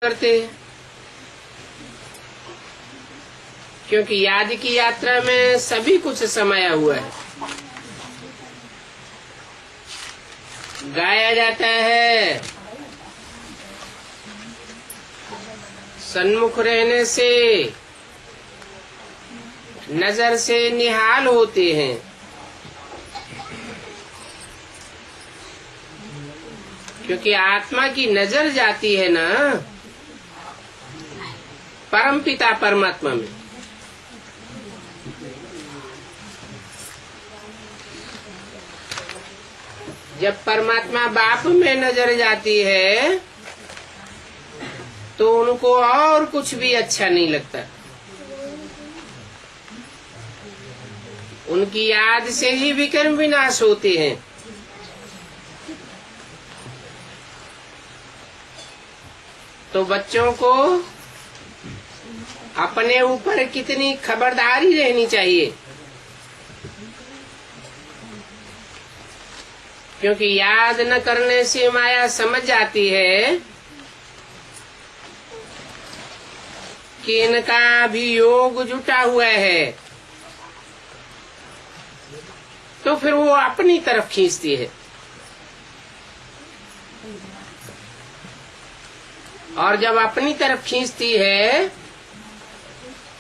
करते हैं, क्योंकि याद की यात्रा में सभी कुछ समाया हुआ है। गाया जाता है, सन्मुख रहने से नजर से निहाल होते हैं। क्योंकि आत्मा की नजर जाती है ना परमपिता परमात्मा में। जब परमात्मा बाप में नजर जाती है तो उनको और कुछ भी अच्छा नहीं लगता। उनकी याद से ही विकर्म विनाश होते हैं। तो बच्चों को अपने ऊपर कितनी खबरदारी रहनी चाहिए, क्योंकि याद न करने से माया समझ जाती है कि इनका भी योग जुटा हुआ है, तो फिर वो अपनी तरफ खींचती है। और जब अपनी तरफ खींचती है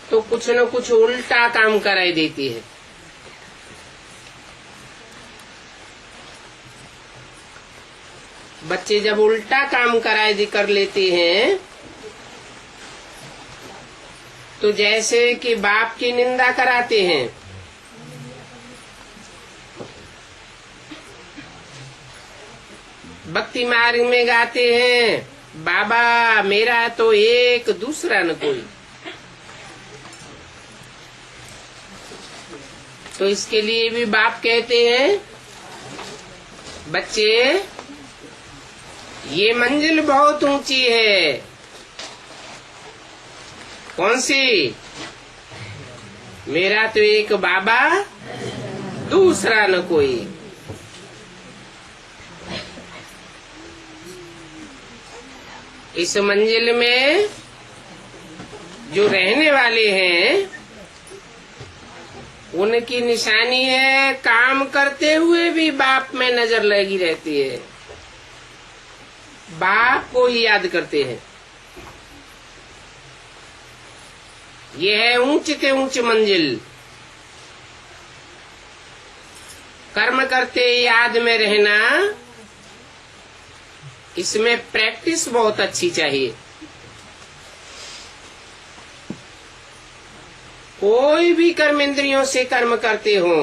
तो कुछ न कुछ उल्टा काम कराई देती है। बच्चे जब उल्टा काम कर लेते हैं तो जैसे कि बाप की निंदा कराते हैं। भक्ति मार्ग में गाते हैं, बाबा मेरा तो एक दूसरा न कोई। तो इसके लिए भी बाप कहते हैं, बच्चे ये मंजिल बहुत ऊंची है। कौन सी? मेरा तो एक बाबा दूसरा न कोई। इस मंजिल में जो रहने वाले हैं उनकी निशानी है, काम करते हुए भी बाप में नजर लगी रहती है, बाप को ही याद करते हैं। यह है ऊंच के ऊंच मंजिल। कर्म करते याद में रहना, इसमें प्रैक्टिस बहुत अच्छी चाहिए। कोई भी कर्म इंद्रियों से कर्म करते हो,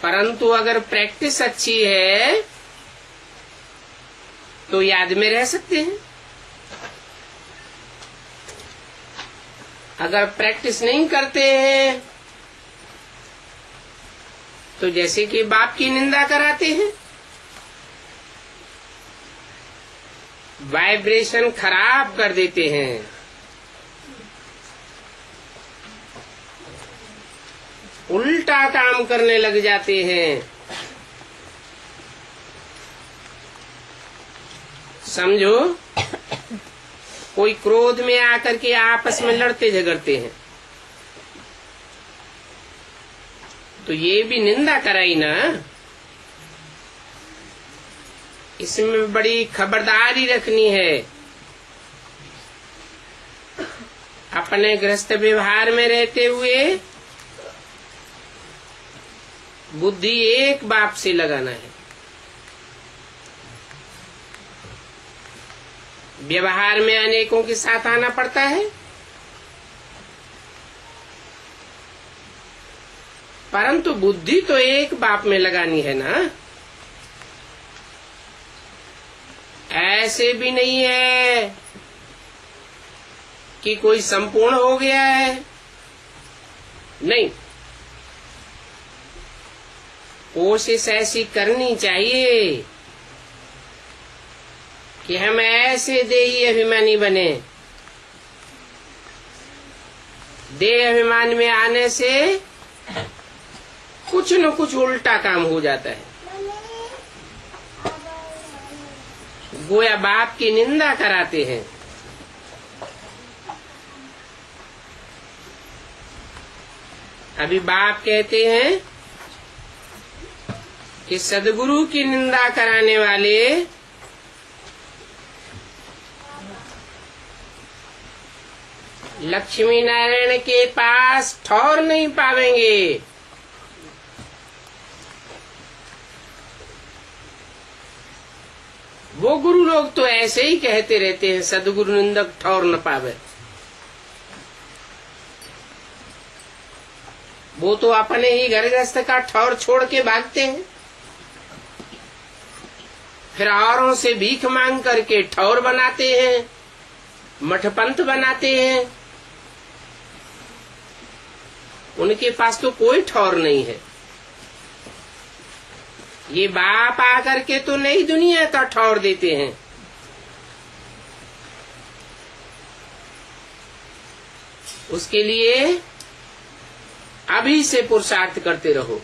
परंतु अगर प्रैक्टिस अच्छी है तो याद में रह सकते हैं। अगर प्रैक्टिस नहीं करते हैं तो जैसे कि बाप की निंदा कराते हैं, वाइब्रेशन खराब कर देते हैं। उल्टा काम करने लग जाते हैं। समझो, कोई क्रोध में आकर के आपस में लड़ते झगड़ते हैं तो ये भी निंदा कराई ना। इसमें बड़ी खबरदारी रखनी है। अपने गृहस्थ व्यवहार में रहते हुए बुद्धि एक बाप से लगाना है। व्यवहार में अनेकों के साथ आना पड़ता है, परंतु बुद्धि तो एक बाप में लगानी है ना। ऐसे भी नहीं है कि कोई संपूर्ण हो गया है, नहीं। कोशिश ऐसी करनी चाहिए कि हम ऐसे देही अभिमानी बने। देह अभिमान में आने से कुछ न कुछ उल्टा काम हो जाता है। गोया बाप की निंदा कराते हैं। अभी बाप कहते हैं कि सदगुरु की निंदा कराने वाले लक्ष्मी नारायण के पास ठौर नहीं पावेंगे। वो गुरु लोग तो ऐसे ही कहते रहते हैं, सदगुरु निंदक ठौर न पावे। वो तो अपने ही घर गृहस्थ का ठौर छोड़ के भागते हैं, फिर औरों से भीख मांग करके ठौर बनाते हैं, मठपंथ बनाते हैं। उनके पास तो कोई ठौर नहीं है। ये बाप आकर के तो नई दुनिया का ठौर देते हैं। उसके लिए अभी से पुरुषार्थ करते रहो।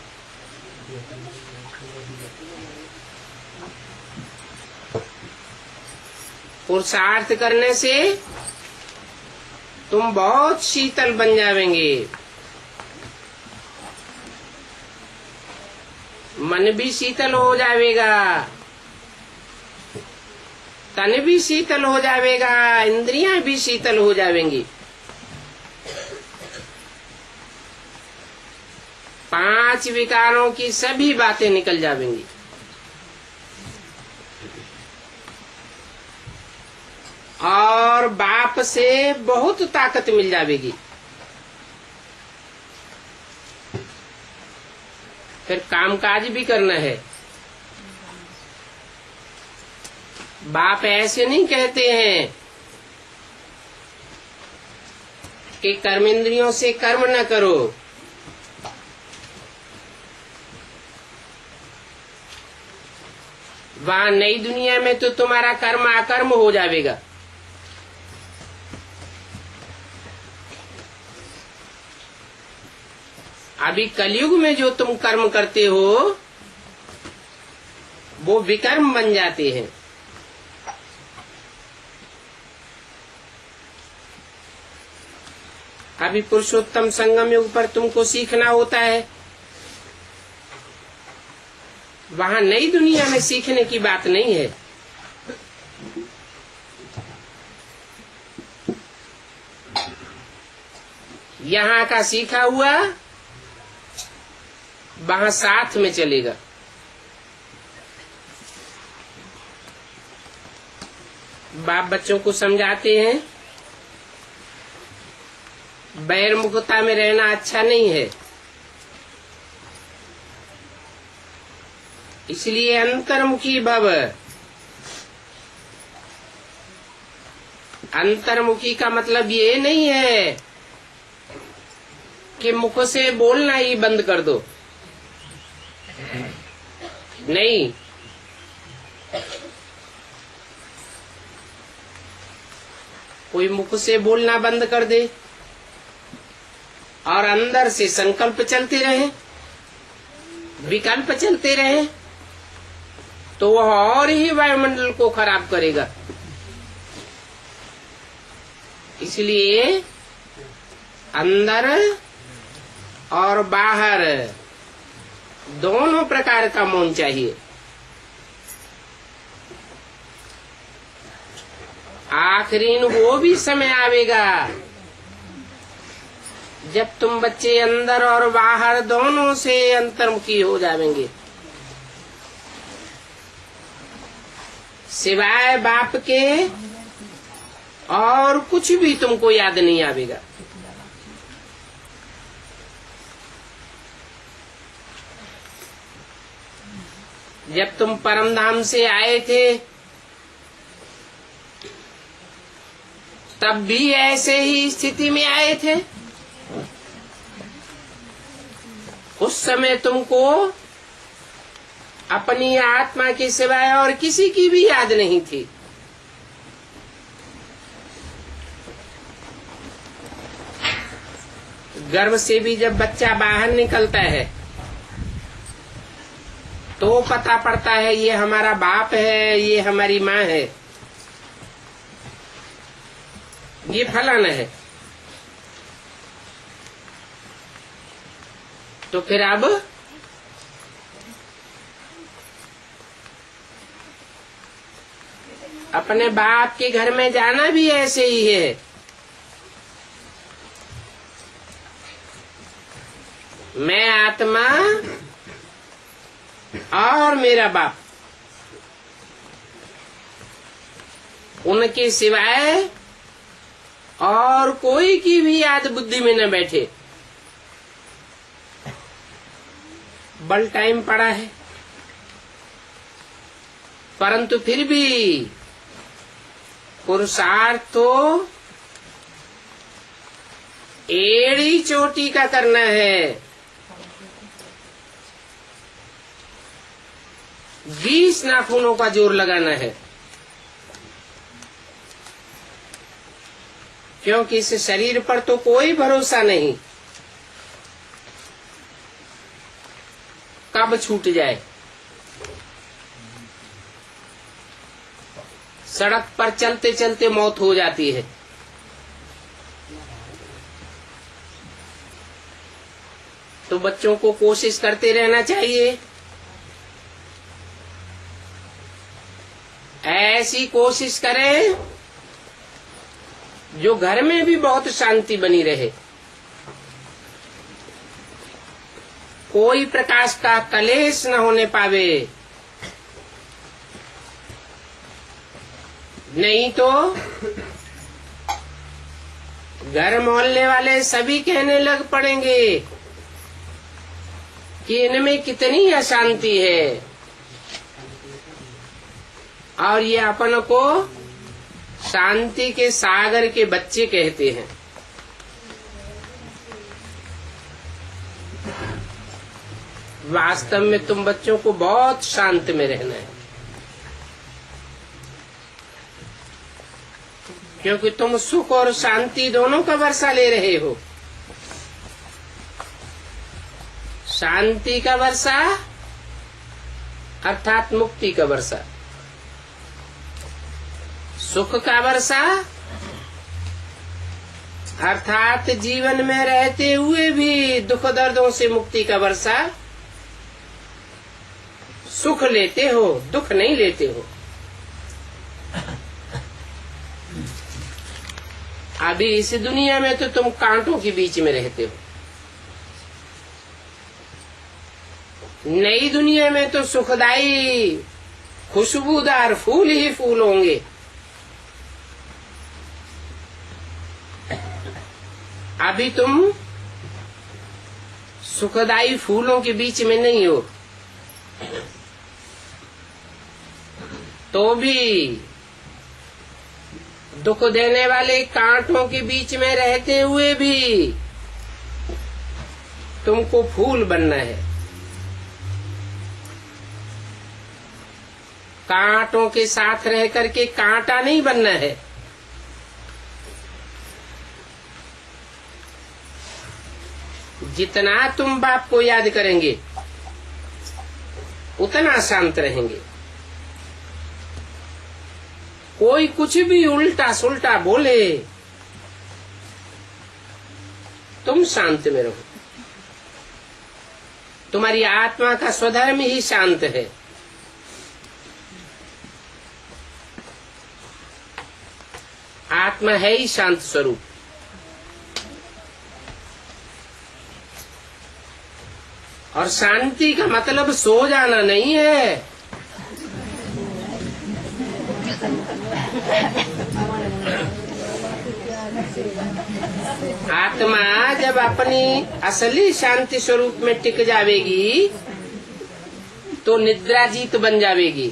पुरुषार्थ करने से तुम बहुत शीतल बन जावेंगे। मन भी शीतल हो जाएगा, तन भी शीतल हो जाएगा, इंद्रियां भी शीतल हो जाएंगी। 5 विकारों की सभी बातें निकल जाएंगी। और बाप से बहुत ताकत मिल जाएगी। फिर कामकाज भी करना है। बाप ऐसे नहीं कहते हैं कि कर्मेंद्रियों से कर्म न करो। वहां नई दुनिया में तो तुम्हारा कर्म अकर्म हो जाएगा। अभी कलयुग में जो तुम कर्म करते हो वो विकर्म बन जाते हैं। अभी पुरुषोत्तम संगम युग पर तुमको सीखना होता है। वहां नई दुनिया में सीखने की बात नहीं है। यहाँ का सीखा हुआ वहां साथ में चलेगा। बाप बच्चों को समझाते हैं बैरमुखता में रहना अच्छा नहीं है, इसलिए अंतर्मुखी भव। अंतर्मुखी का मतलब ये नहीं है कि मुख से बोलना ही बंद कर दो, नहीं। कोई मुख से बोलना बंद कर दे और अंदर से संकल्प चलते रहे, विकल्प चलते रहे, तो वह और ही वायुमंडल को खराब करेगा। इसलिए अंदर और बाहर दोनों प्रकार का मौन चाहिए। आखिरी वो भी समय आवेगा जब तुम बच्चे अंदर और बाहर दोनों से अंतर्मुखी हो जाएंगे। सिवाय बाप के और कुछ भी तुमको याद नहीं आवेगा। जब तुम परम धाम से आए थे तब भी ऐसे ही स्थिति में आए थे। उस समय तुमको अपनी आत्मा के सिवाय और किसी की भी याद नहीं थी। गर्भ से भी जब बच्चा बाहर निकलता है तो पता पड़ता है ये हमारा बाप है, ये हमारी माँ है, ये फलाना है। तो फिर अब अपने बाप के घर में जाना भी ऐसे ही है। मैं आत्मा और मेरा बाप, उनके सिवाय और कोई की भी याद बुद्धि में न बैठे। बल टाइम पड़ा है, परंतु फिर भी पुरुषार्थ तो एड़ी चोटी का करना है। 20 नाखूनों का जोर लगाना है, क्योंकि इस शरीर पर तो कोई भरोसा नहीं, कब छूट जाए। सड़क पर चलते चलते मौत हो जाती है। तो बच्चों को कोशिश करते रहना चाहिए, ऐसी कोशिश करें जो घर में भी बहुत शांति बनी रहे, कोई प्रकाश का कलेश न होने पावे। नहीं तो घर मोहल्ले वाले सभी कहने लग पड़ेंगे कि इनमें कितनी अशांति है, और ये अपन को शांति के सागर के बच्चे कहते हैं। वास्तव में तुम बच्चों को बहुत शांत में रहना है, क्योंकि तुम सुख और शांति दोनों का वर्षा ले रहे हो। शांति का वर्षा अर्थात मुक्ति का वर्षा, सुख का वर्षा अर्थात जीवन में रहते हुए भी दुख दर्दों से मुक्ति का वर्षा। सुख लेते हो, दुख नहीं लेते हो। अभी इस दुनिया में तो तुम कांटों के बीच में रहते हो, नई दुनिया में तो सुखदाई खुशबूदार फूल ही फूल होंगे। अभी तुम सुखदाई फूलों के बीच में नहीं हो, तो भी दुख देने वाले कांटों के बीच में रहते हुए भी तुमको फूल बनना है। कांटों के साथ रह करके कांटा नहीं बनना है। जितना तुम बाप को याद करेंगे उतना शांत रहेंगे। कोई कुछ भी उल्टा सुल्टा बोले, तुम शांत में रहो। तुम्हारी आत्मा का स्वधर्म ही शांत है। आत्मा है ही शांत स्वरूप। और शांति का मतलब सो जाना नहीं है। आत्मा जब अपनी असली शांति स्वरूप में टिक जावेगी तो निद्राजीत बन जावेगी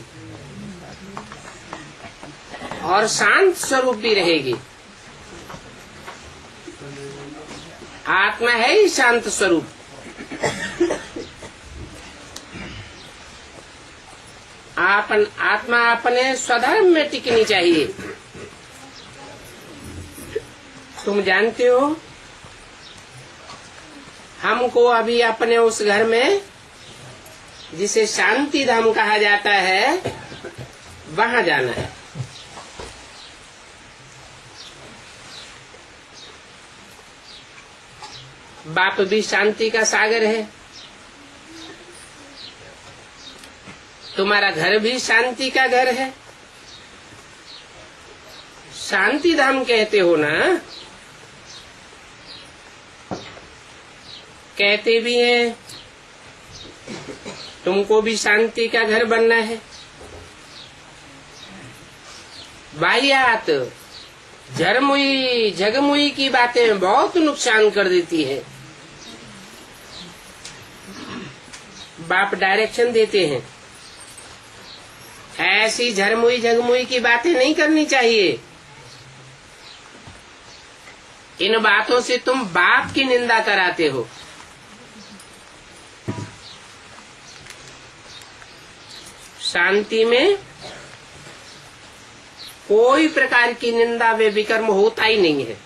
और शांत स्वरूप भी रहेगी। आत्मा है ही शांत स्वरूप। आत्मा अपने स्वधर्म में टिकनी चाहिए। तुम जानते हो, हमको अभी अपने उस घर में जिसे शांति धाम कहा जाता है, वहां जाना है। बाप भी शांति का सागर है, तुम्हारा घर भी शांति का घर है। शांति धाम कहते हो ना, कहते भी हैं तुमको भी शांति का घर बनना है। वाहियात झरमुई झगमुई की बातें बहुत नुकसान कर देती है। बाप डायरेक्शन देते हैं, ऐसी झरमुई झगमुई की बातें नहीं करनी चाहिए। इन बातों से तुम बाप की निंदा कराते हो। शांति में कोई प्रकार की निंदा व विकर्म होता ही नहीं है।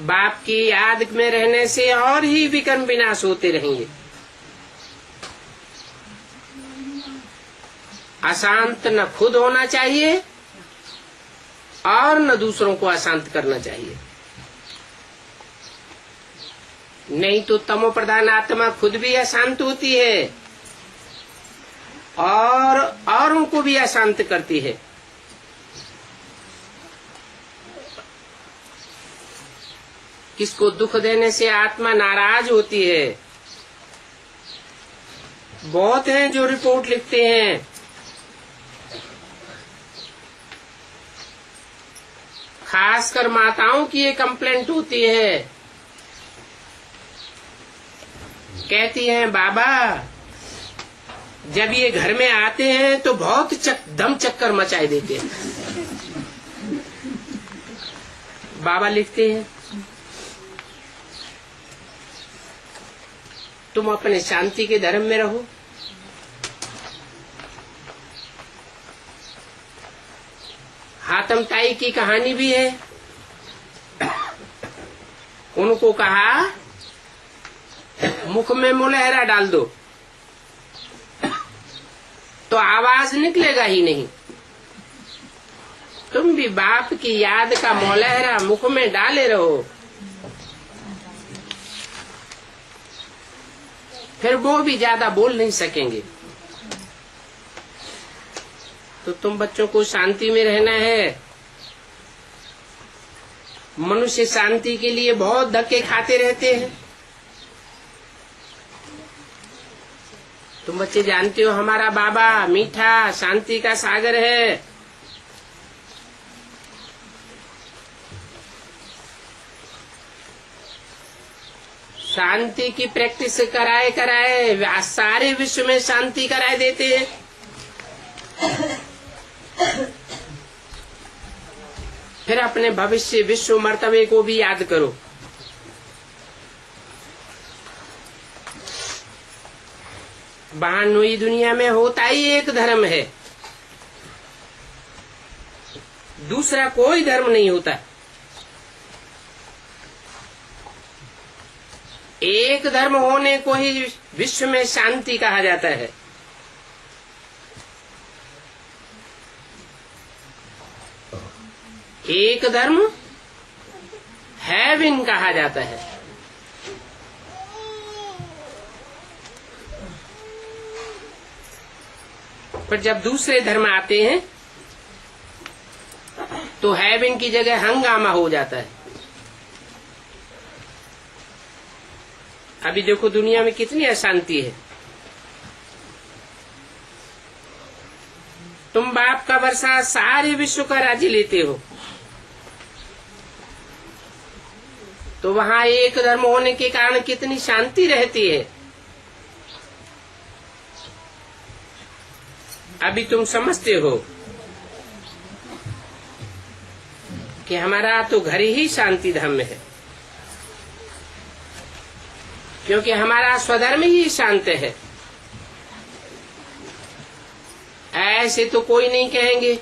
बाप की याद में रहने से और ही विकर्म विनाश होते रहेंगे। अशांत न खुद होना चाहिए और न दूसरों को अशांत करना चाहिए। नहीं तो तमो प्रधान आत्मा खुद भी अशांत होती है और उनको भी अशांत करती है। किसको दुख देने से आत्मा नाराज होती है। बहुत हैं जो रिपोर्ट लिखते हैं, खासकर माताओं की ये कंप्लेंट होती है, कहती हैं बाबा जब ये घर में आते हैं तो बहुत दम चक्कर मचाए देते हैं। बाबा लिखते हैं तुम अपने शांति के धर्म में रहो। हातम ताई की कहानी भी है। उनको कहा मुख में मुलहरा डाल दो तो आवाज निकलेगा ही नहीं। तुम भी बाप की याद का मुलहरा मुख में डाले रहो, फिर वो भी ज्यादा बोल नहीं सकेंगे। तो तुम बच्चों को शांति में रहना है। मनुष्य शांति के लिए बहुत धक्के खाते रहते हैं। तुम बच्चे जानते हो हमारा बाबा मीठा शांति का सागर है। शांति की प्रैक्टिस कराए कराए सारे विश्व में शांति कराए देते हैं। फिर अपने भविष्य विश्व मर्तबे को भी याद करो। बहानुई दुनिया में होता ही एक धर्म है, दूसरा कोई धर्म नहीं होता। एक धर्म होने को ही विश्व में शांति कहा जाता है। एक धर्म हेवन कहा जाता है। पर जब दूसरे धर्म आते हैं तो हेवन की जगह हंगामा हो जाता है। अभी देखो दुनिया में कितनी अशांति है। तुम बाप का वर्षा सारे विश्व का राज्य लेते हो, तो वहां एक धर्म होने के कारण कितनी शांति रहती है। अभी तुम समझते हो कि हमारा तो घर ही शांति धाम में है, क्योंकि हमारा स्वधर्म ही शांत है। ऐसे तो कोई नहीं कहेंगे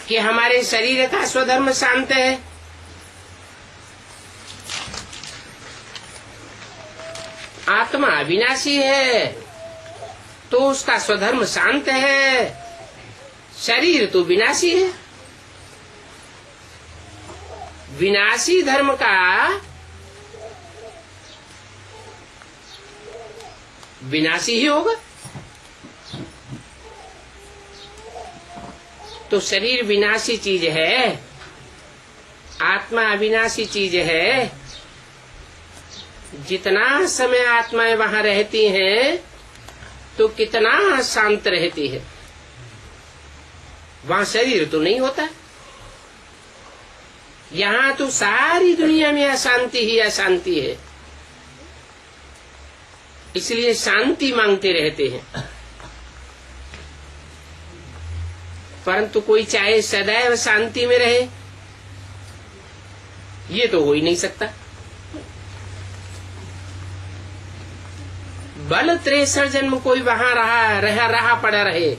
कि हमारे शरीर का स्वधर्म शांत है। अविनाशी है तो उसका स्वधर्म शांत है, शरीर तो विनाशी है। विनाशी धर्म का विनाशी ही होगा। तो शरीर विनाशी चीज है, आत्मा अविनाशी चीज है। जितना समय आत्माएं वहां रहती हैं तो कितना शांत रहती है, वहां शरीर तो नहीं होता। यहाँ तो सारी दुनिया में अशांति ही अशांति है, इसलिए शांति मांगते रहते हैं। परंतु कोई चाहे सदैव शांति में रहे, ये तो हो ही नहीं सकता। बल 63 जन्म कोई वहां रहा पड़ा रहे,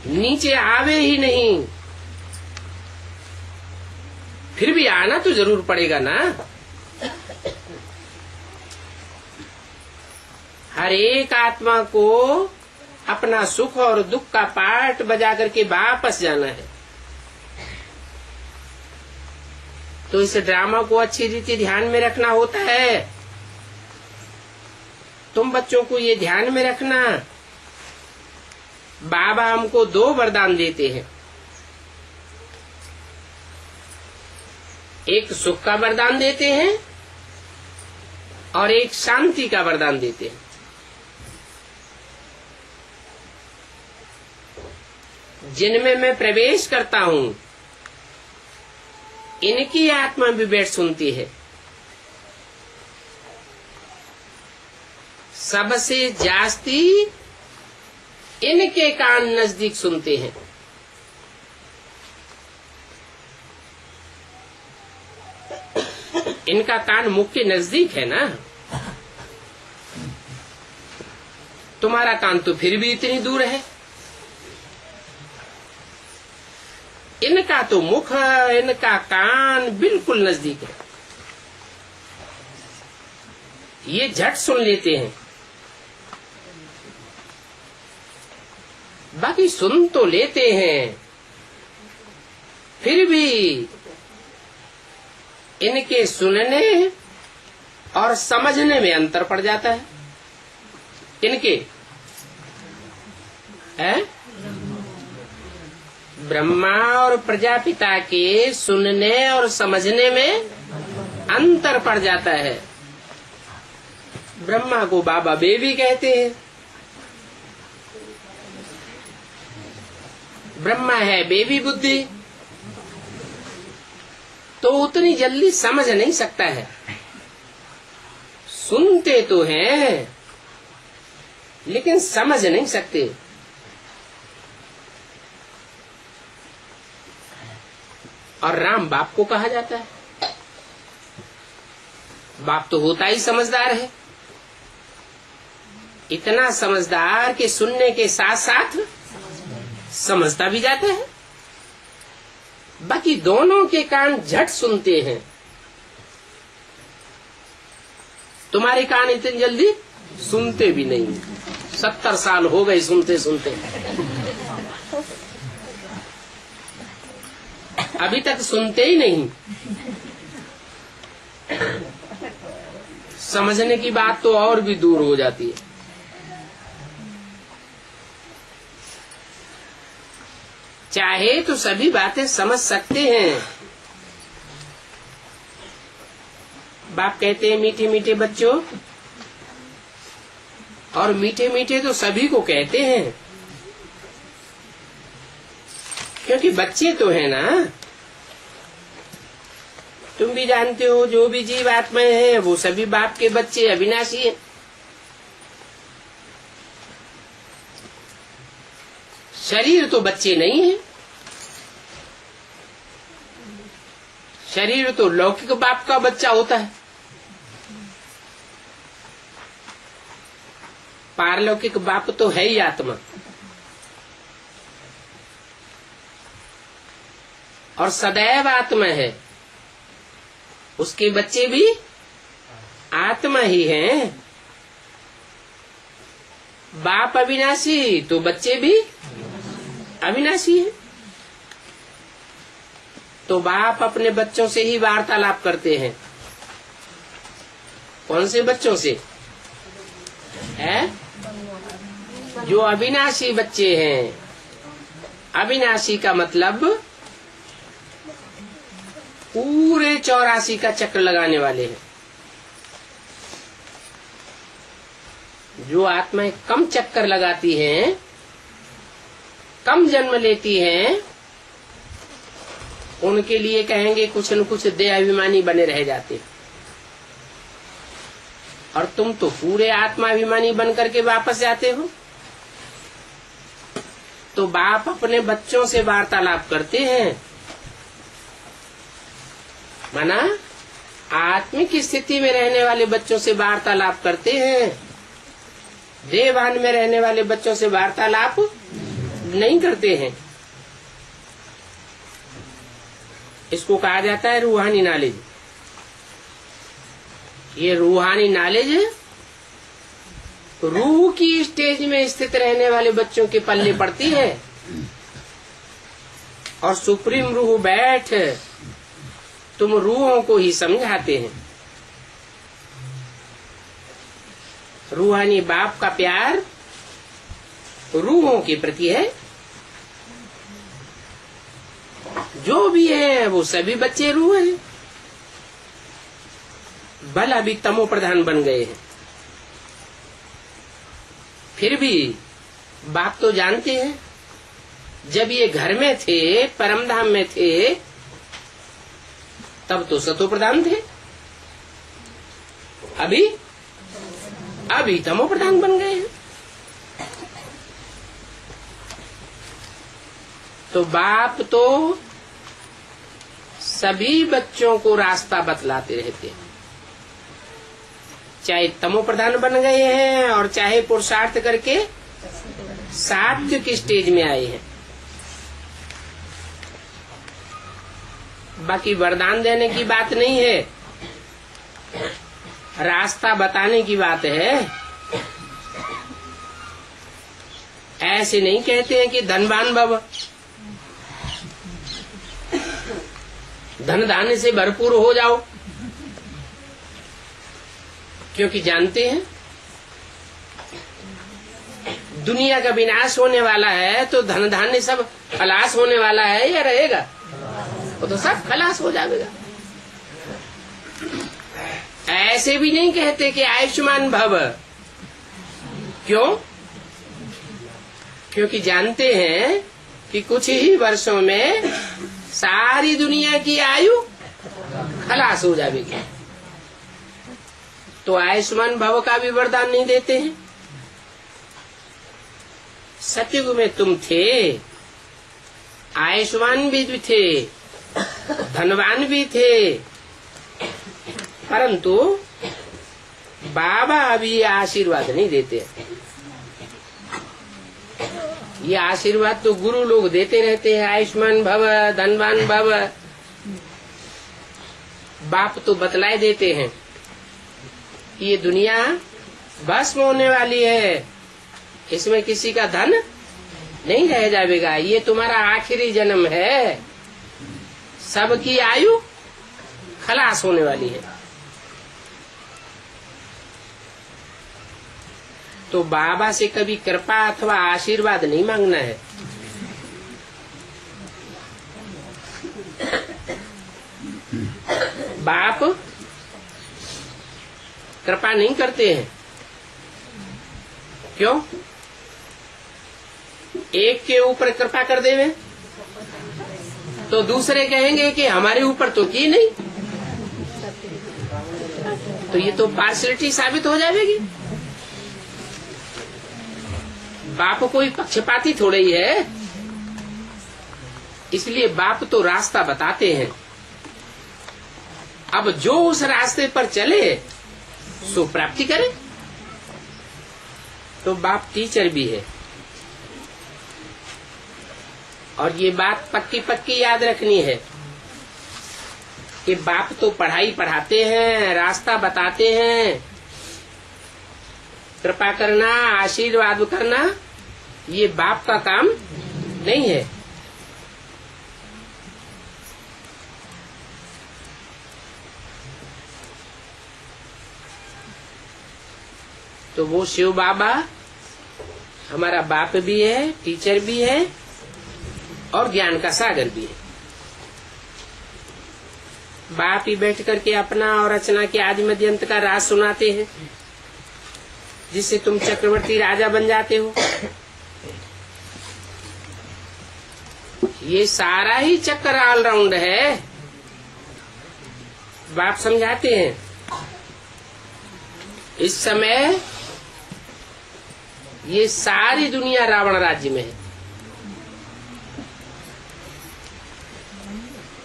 नीचे आवे ही नहीं, फिर भी आना तो जरूर पड़ेगा ना। हर एक आत्मा को अपना सुख और दुख का पार्ट बजा करके वापस जाना है। तो इस ड्रामा को अच्छी रीति ध्यान में रखना होता है। तुम बच्चों को ये ध्यान में रखना, बाबा हमको 2 वरदान देते हैं। एक सुख का वरदान देते हैं और एक शांति का वरदान देते हैं। जिनमें मैं प्रवेश करता हूं, इनकी आत्मा भी बैठ सुनती है। सबसे जास्ती इनके कान नजदीक सुनते हैं। इनका कान मुख के नजदीक है ना, तुम्हारा कान तो फिर भी इतनी दूर है। इनका तो मुख, इनका कान बिल्कुल नजदीक है, ये झट सुन लेते हैं। बाकी सुन तो लेते हैं, फिर भी इनके सुनने और समझने में अंतर पड़ जाता है। इनके ब्रह्मा और प्रजापिता के सुनने और समझने में अंतर पड़ जाता है। ब्रह्मा को बाबा बेबी कहते हैं, ब्रह्मा है बेबी बुद्धि, तो उतनी जल्दी समझ नहीं सकता है। सुनते तो हैं लेकिन समझ नहीं सकते। और राम बाप को कहा जाता है। बाप तो होता ही समझदार है, इतना समझदार कि सुनने के साथ साथ समझता भी जाता है। बाकी दोनों के कान झट सुनते हैं, तुम्हारे कान इतनी जल्दी सुनते भी नहीं। 70 साल हो गए सुनते सुनते, अभी तक सुनते ही नहीं। समझने की बात तो और भी दूर हो जाती है। चाहे तो सभी बातें समझ सकते हैं। बाप कहते हैं मीठे मीठे बच्चों, और मीठे मीठे तो सभी को कहते हैं, क्योंकि बच्चे तो है ना। तुम भी जानते हो जो भी जीव आत्माएं हैं वो सभी बाप के बच्चे अविनाशी हैं। शरीर तो बच्चे नहीं है, शरीर तो लौकिक बाप का बच्चा होता है। पारलौकिक बाप तो है ही आत्मा, और सदैव आत्मा है। उसके बच्चे भी आत्मा ही है। बाप अविनाशी तो बच्चे भी अविनाशी हैं। तो बाप अपने बच्चों से ही वार्तालाप करते हैं। कौन से बच्चों से? है जो अविनाशी बच्चे हैं। अविनाशी का मतलब पूरे 84 का चक्र लगाने वाले हैं। जो आत्माएं कम चक्कर लगाती हैं, कम जन्म लेती हैं, उनके लिए कहेंगे कुछ न कुछ देहाभिमानी बने रह जाते। और तुम तो पूरे आत्माभिमानी बन करके वापस जाते हो। तो बाप अपने बच्चों से वार्तालाप करते हैं, माना आत्मिक स्थिति में रहने वाले बच्चों से वार्तालाप करते हैं। देहभान में रहने वाले बच्चों से वार्तालाप नहीं करते हैं। इसको कहा जाता है रूहानी नॉलेज। ये रूहानी नॉलेज रूह की स्टेज में स्थित रहने वाले बच्चों के पल्ले पड़ती है। और सुप्रीम रूह बैठ तुम रूहों को ही समझाते हैं। रूहानी बाप का प्यार रूहों के प्रति है। जो भी है वो सभी बच्चे रूह हैं। भला भी तमो प्रधान बन गए हैं, फिर भी बाप तो जानते हैं। जब ये घर में थे, परमधाम में थे, तब तो सतो प्रधान थे। अभी तमो प्रधान बन गए हैं। तो बाप तो सभी बच्चों को रास्ता बतलाते रहते हैं, चाहे तमो प्रधान बन गए हैं और चाहे पुरुषार्थ करके सात्विक स्टेज में आए हैं। बाकी वरदान देने की बात नहीं है, रास्ता बताने की बात है। ऐसे नहीं कहते हैं कि धनवान भव, धन धान्य से भरपूर हो जाओ, क्योंकि जानते हैं दुनिया का विनाश होने वाला है। तो धन धान्य सब खलास होने वाला है या रहेगा? वो तो सब खलास हो जाएगा। ऐसे भी नहीं कहते कि आयुष्मान भव। क्यों? क्योंकि जानते हैं कि कुछ ही वर्षों में सारी दुनिया की आयु खलास हो जाएगी। तो आयुष्मान भव का भी वरदान नहीं देते हैं। सतयुग में तुम थे, आयुष्मान भी थे, धनवान भी थे, परंतु बाबा अभी आशीर्वाद नहीं देते। ये आशीर्वाद तो गुरु लोग देते रहते हैं, आयुष्मान भव, धनवान भव। बाप तो बतलाए देते हैं कि ये दुनिया भस्म होने वाली है, इसमें किसी का धन नहीं रह जाएगा। ये तुम्हारा आखिरी जन्म है, सबकी आयु खलास होने वाली है। तो बाबा से कभी कृपा अथवा आशीर्वाद नहीं मांगना है। बाप कृपा नहीं करते हैं। क्यों? एक के ऊपर कृपा कर देवे तो दूसरे कहेंगे कि हमारे ऊपर तो की नहीं, तो ये तो पार्शियलिटी साबित हो जाएगी। बाप कोई पक्षपाती थोड़े ही है। इसलिए बाप तो रास्ता बताते हैं। अब जो उस रास्ते पर चले सो प्राप्ति करे। तो बाप टीचर भी है। और ये बात पक्की पक्की याद रखनी है कि बाप तो पढ़ाई पढ़ाते हैं, रास्ता बताते हैं, कृपा करना, आशीर्वाद करना, ये बाप का काम नहीं है। तो वो शिव बाबा हमारा बाप भी है, टीचर भी है और ज्ञान का सागर भी है। बाप ही बैठ करके अपना और रचना के आदि मध्य अंत का राज सुनाते हैं, जिससे तुम चक्रवर्ती राजा बन जाते हो। ये सारा ही चक्कर ऑलराउंड है, बाप समझाते हैं। इस समय ये सारी दुनिया रावण राज्य में है।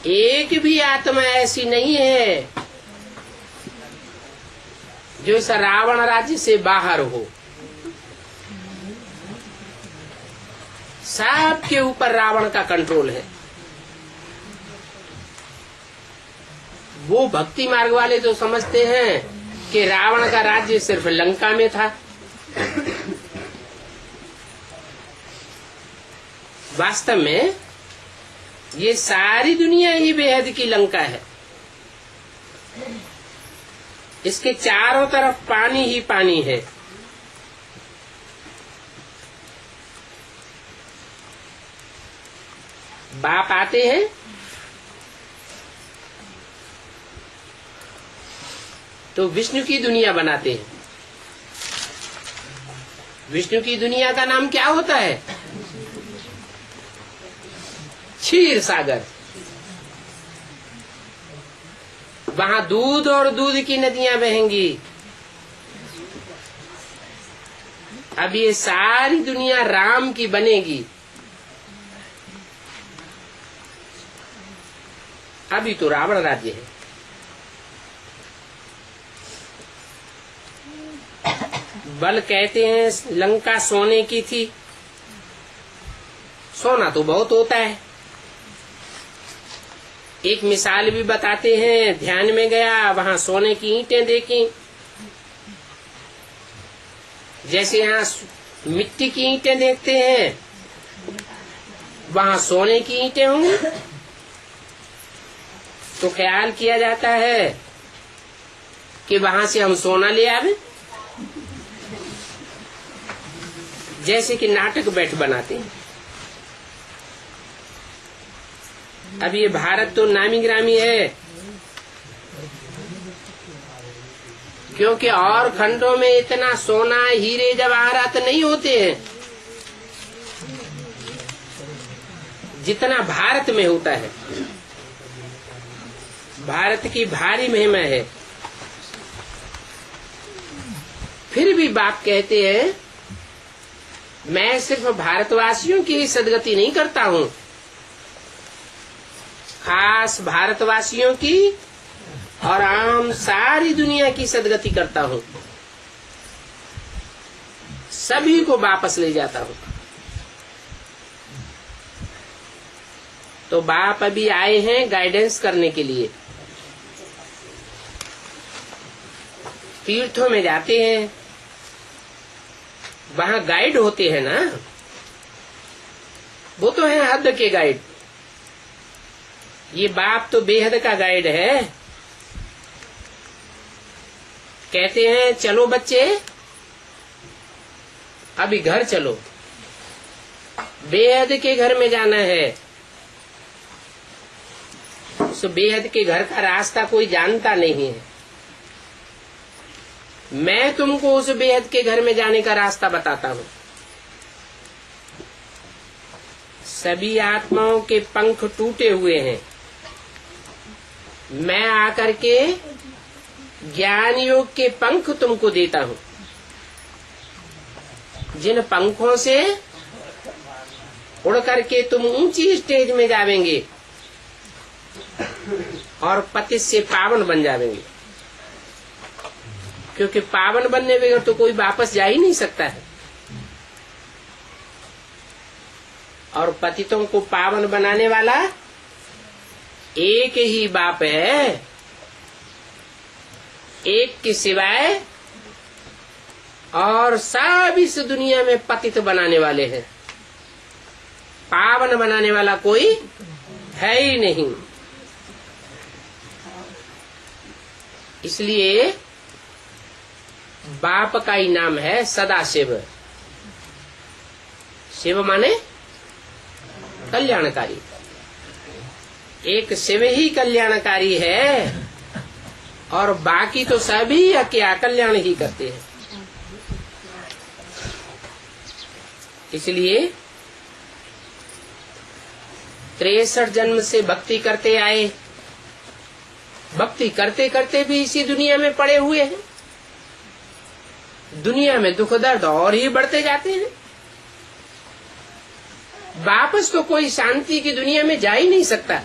एक भी आत्मा ऐसी नहीं है जो इस रावण राज्य से बाहर हो। सबके ऊपर रावण का कंट्रोल है। वो भक्ति मार्ग वाले तो समझते हैं कि रावण का राज्य सिर्फ लंका में था। वास्तव में ये सारी दुनिया ही बेहद की लंका है। इसके चारों तरफ पानी ही पानी है। बाप आते हैं, तो विष्णु की दुनिया बनाते हैं। विष्णु की दुनिया का नाम क्या होता है? क्षीर सागर। वहां दूध और दूध की नदियां बहेंगी। अब ये सारी दुनिया राम की बनेगी। अभी तो रावण राज्य है। बल कहते हैं लंका सोने की थी। सोना तो बहुत होता है। एक मिसाल भी बताते हैं। ध्यान में गया, वहां सोने की ईंटें देखी। जैसे यहाँ मिट्टी की ईंटें देखते हैं, वहां सोने की ईंटें होंगी। तो ख्याल किया जाता है कि वहां से हम सोना ले आवे। जैसे कि नाटक बैठ बनाते हैं। अब ये भारत तो नामी ग्रामी है, क्योंकि और खंडों में इतना सोना हीरे जवाहरात नहीं होते हैं जितना भारत में होता है। भारत की भारी महिमा है। फिर भी बाप कहते हैं मैं सिर्फ भारतवासियों की ही सदगति नहीं करता हूँ, खास भारतवासियों की और आम सारी दुनिया की सदगति करता हूँ। सभी को वापस ले जाता हूँ। तो बाप अभी आए हैं गाइडेंस करने के लिए। तीर्थों में जाते हैं, वहां गाइड होते हैं ना, वो तो है हद के गाइड। ये बाप तो बेहद का गाइड है। कहते हैं चलो बच्चे अभी घर चलो, बेहद के घर में जाना है। उस बेहद के घर का रास्ता कोई जानता नहीं है। मैं तुमको उस बेहद के घर में जाने का रास्ता बताता हूँ। सभी आत्माओं के पंख टूटे हुए हैं। मैं आकर के ज्ञान योग के पंख तुमको देता हूँ, जिन पंखों से उड़ करके तुम ऊंची स्टेज में जावेंगे और पतित से पावन बन जावेंगे। क्योंकि पावन बनने बगैर तो कोई वापस जा ही नहीं सकता है। और पतितों को पावन बनाने वाला एक ही बाप है, एक के सिवाय और सब इस दुनिया में पतित बनाने वाले हैं, पावन बनाने वाला कोई है ही नहीं। इसलिए बाप का ही नाम है सदाशिव। शिव माने कल्याणकारी, एक शिव ही कल्याणकारी है और बाकी तो सभी क्या कल्याण ही करते हैं। इसलिए 63 जन्म से भक्ति करते आए, भक्ति करते करते भी इसी दुनिया में पड़े हुए हैं। दुनिया में दुख दर्द और ही बढ़ते जाते हैं। वापस तो कोई शांति की दुनिया में जा ही नहीं सकता।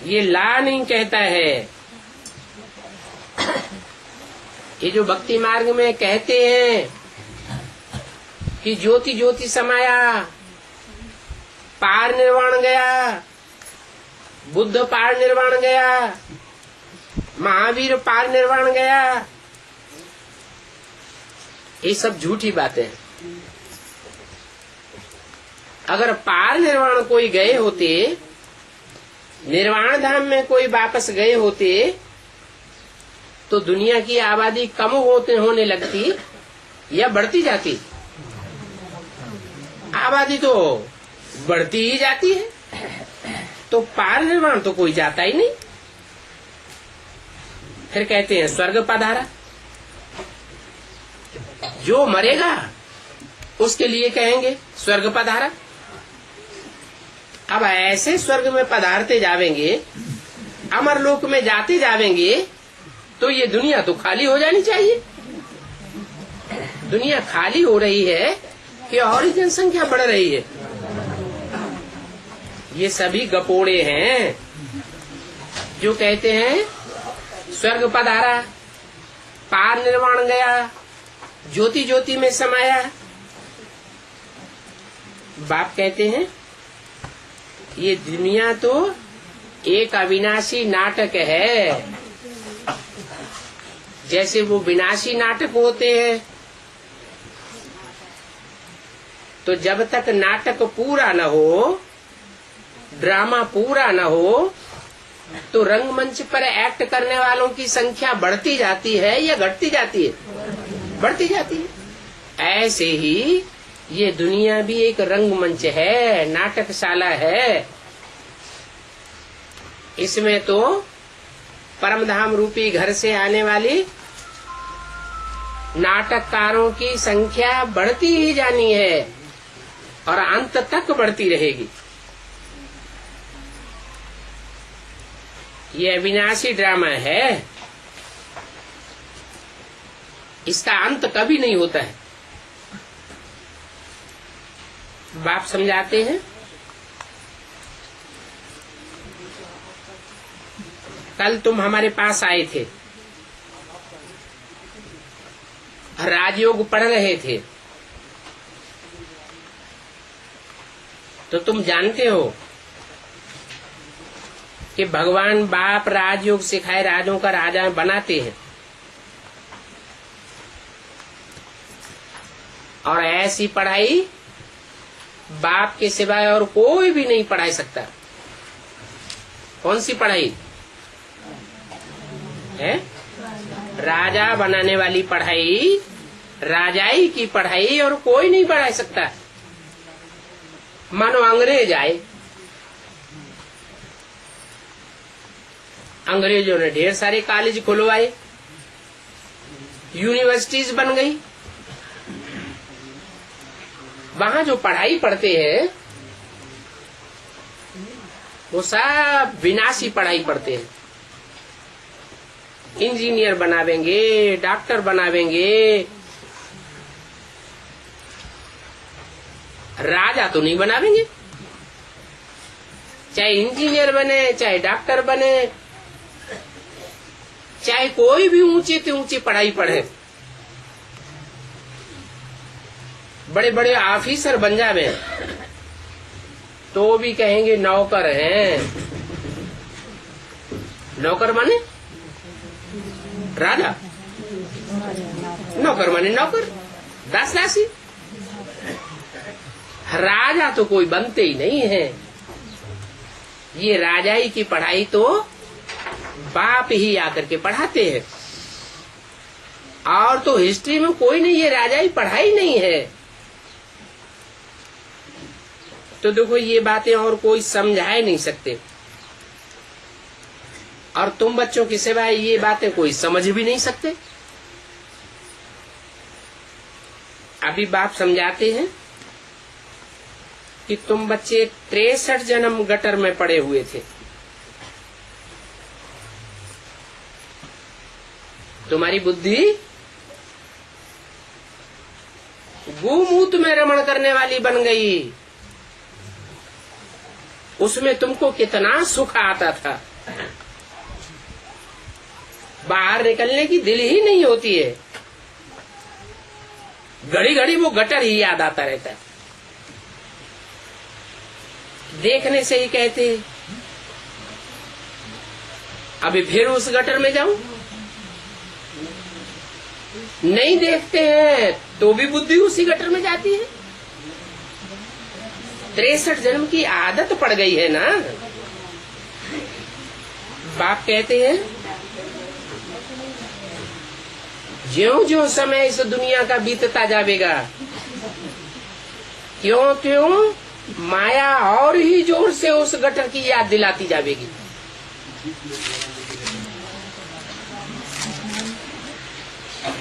ये ला नहीं कहता है। ये जो भक्ति मार्ग में कहते हैं कि ज्योति ज्योति समाया, पार निर्वाण गया, बुद्ध पार निर्वाण गया, महावीर पार निर्वाण गया, ये सब झूठी बातें हैं। अगर पार निर्वाण कोई गए होते, निर्वाण धाम में कोई वापस गए होते, तो दुनिया की आबादी कम होने लगती या बढ़ती जाती? आबादी तो बढ़ती ही जाती है। तो पार निर्वाण तो कोई जाता ही नहीं। फिर कहते हैं स्वर्ग पधारा। जो मरेगा उसके लिए कहेंगे स्वर्ग पधारा। अब ऐसे स्वर्ग में पधारते जावेंगे, अमर लोक में जाते जावेंगे, तो ये दुनिया तो खाली हो जानी चाहिए। दुनिया खाली हो रही है कि और ही जनसंख्या बढ़ रही है? ये सभी गपोड़े हैं जो कहते हैं स्वर्ग पधारा, पार निर्वाण गया, ज्योति ज्योति में समाया। बाप कहते हैं ये दुनिया तो एक अविनाशी नाटक है। जैसे वो विनाशी नाटक होते हैं, तो जब तक नाटक पूरा न हो, ड्रामा पूरा न हो, तो रंगमंच पर एक्ट करने वालों की संख्या बढ़ती जाती है या घटती जाती है? बढ़ती जाती है। ऐसे ही ये दुनिया भी एक रंगमंच है, नाटकशाला है। इसमें तो परमधाम रूपी घर से आने वाली नाटककारों की संख्या बढ़ती ही जानी है और अंत तक बढ़ती रहेगी। ये अविनाशी ड्रामा है, इसका अंत कभी नहीं होता है। बाप समझाते हैं, कल तुम हमारे पास आए थे, राजयोग पढ़ रहे थे, तो तुम जानते हो कि भगवान बाप राजयोग सिखाए राजों का राजा बनाते हैं, और ऐसी पढ़ाई बाप के सिवाय और कोई भी नहीं पढ़ा सकता। कौन सी पढ़ाई है? राजा बनाने वाली पढ़ाई, राजाई की पढ़ाई, और कोई नहीं पढ़ा सकता। मानो अंग्रेज आए, अंग्रेजों ने ढेर सारे कॉलेज खुलवाए, यूनिवर्सिटीज बन गई। वहां जो पढ़ाई पढ़ते हैं वो सब विनाशी पढ़ाई पढ़ते हैं। इंजीनियर बनावेंगे, डॉक्टर बनावेंगे, राजा तो नहीं बनावेंगे। चाहे इंजीनियर बने, चाहे डॉक्टर बने, चाहे कोई भी ऊंची से ऊंची पढ़ाई पढ़े, बड़े बड़े ऑफिसर बन जावे, तो भी कहेंगे नौकर हैं। नौकर माने राजा, नौकर माने नौकर, दास दासी। राजा तो कोई बनते ही नहीं है। ये राजाई की पढ़ाई तो बाप ही आकर के पढ़ाते हैं, और तो हिस्ट्री में कोई ने ये राजाई पढ़ाई नहीं है। तो देखो ये बातें और कोई समझाए नहीं सकते, और तुम बच्चों की सिवाय ये बातें कोई समझ भी नहीं सकते। अभी बाप समझाते हैं कि तुम बच्चे 63 जन्म गटर में पड़े हुए थे। तुम्हारी बुद्धि गोमूत्र में रमण करने वाली बन गई। उसमें तुमको कितना सुख आता था, बाहर निकलने की दिल ही नहीं होती है। घड़ी घड़ी वो गटर ही याद आता रहता है। देखने से ही कहते अभी फिर उस गटर में जाऊं। नहीं देखते हैं तो भी बुद्धि उसी गटर में जाती है। 63 जन्म की आदत पड़ गई है ना। बाप कहते हैं ज्यों ज्यों समय इस दुनिया का बीतता जाएगा, क्यों क्यों माया और ही जोर से उस गटर की याद दिलाती जाएगी।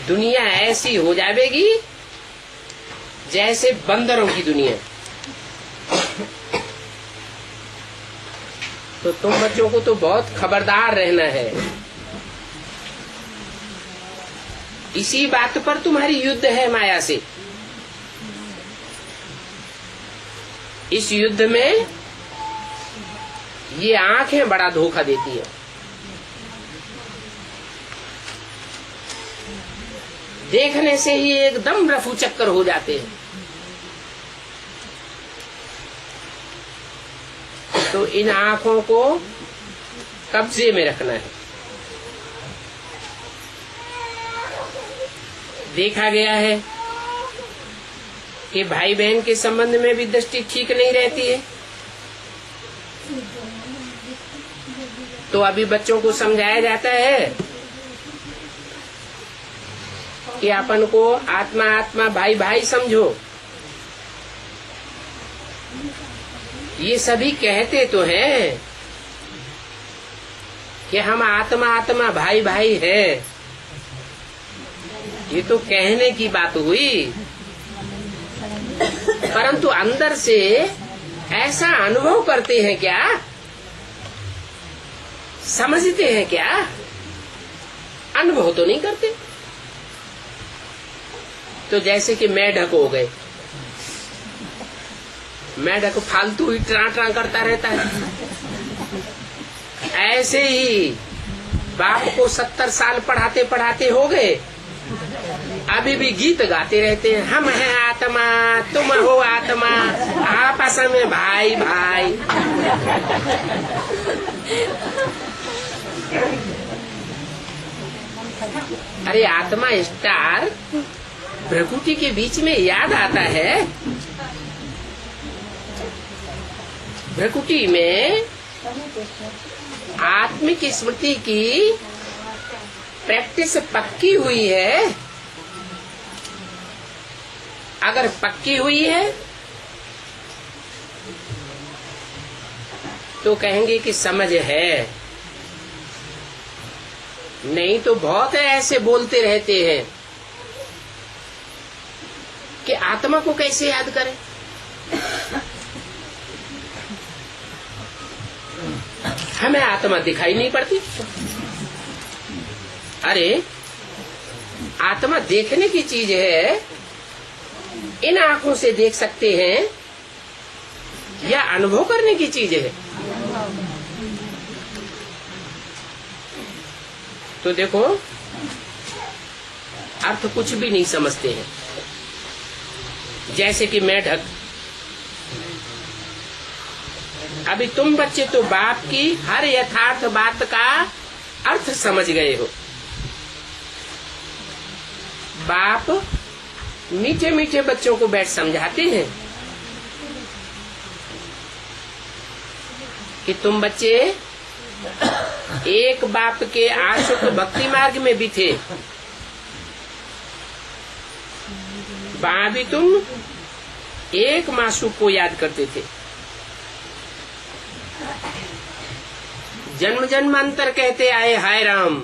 दुनिया ऐसी हो जाएगी जैसे बंदरों की दुनिया। तो तुम बच्चों को तो बहुत खबरदार रहना है। इसी बात पर तुम्हारी युद्ध है माया से। इस युद्ध में ये आंखें बड़ा धोखा देती है। देखने से ही एकदम रफू चक्कर हो जाते हैं। तो इन आंखों को कब्जे में रखना है। देखा गया है कि भाई बहन के संबंध में भी दृष्टि ठीक नहीं रहती है। तो अभी बच्चों को समझाया जाता है कि अपन को आत्मा आत्मा भाई भाई समझो। ये सभी कहते तो हैं कि हम आत्मा आत्मा भाई भाई है। ये तो कहने की बात हुई, परंतु अंदर से ऐसा अनुभव करते हैं क्या? समझते हैं क्या? अनुभव तो नहीं करते। तो जैसे कि मेढक हो गए, मेढक फालतू ही ट्रा ट्रा करता रहता है। ऐसे ही बाप को 70 साल पढ़ाते पढ़ाते हो गए, अभी भी गीत गाते रहते हैं। हम हैं आत्मा, तुम हो आत्मा, आपस में भाई भाई। अरे आत्मा स्टार प्रकृति के बीच में याद आता है। प्रकृति में आत्मिक स्मृति की प्रैक्टिस पक्की हुई है। अगर पक्की हुई है तो कहेंगे कि समझ है, नहीं तो बहुत ऐसे बोलते रहते हैं कि आत्मा को कैसे याद करें। हमें आत्मा दिखाई नहीं पड़ती। अरे आत्मा देखने की चीज है, इन आंखों से देख सकते हैं, या अनुभव करने की चीज है। तो देखो अर्थ कुछ भी नहीं समझते हैं। जैसे कि मेढक अभी तुम बच्चे तो बाप की हर यथार्थ बात का अर्थ समझ गए हो। बाप मीठे मीठे बच्चों को बैठ समझाते हैं कि तुम बच्चे एक बाप के आशुक भक्ति मार्ग में भी थे, वहां भी तुम एक मासूक को याद करते थे। जन्म जन्मांतर कहते आए हाय राम,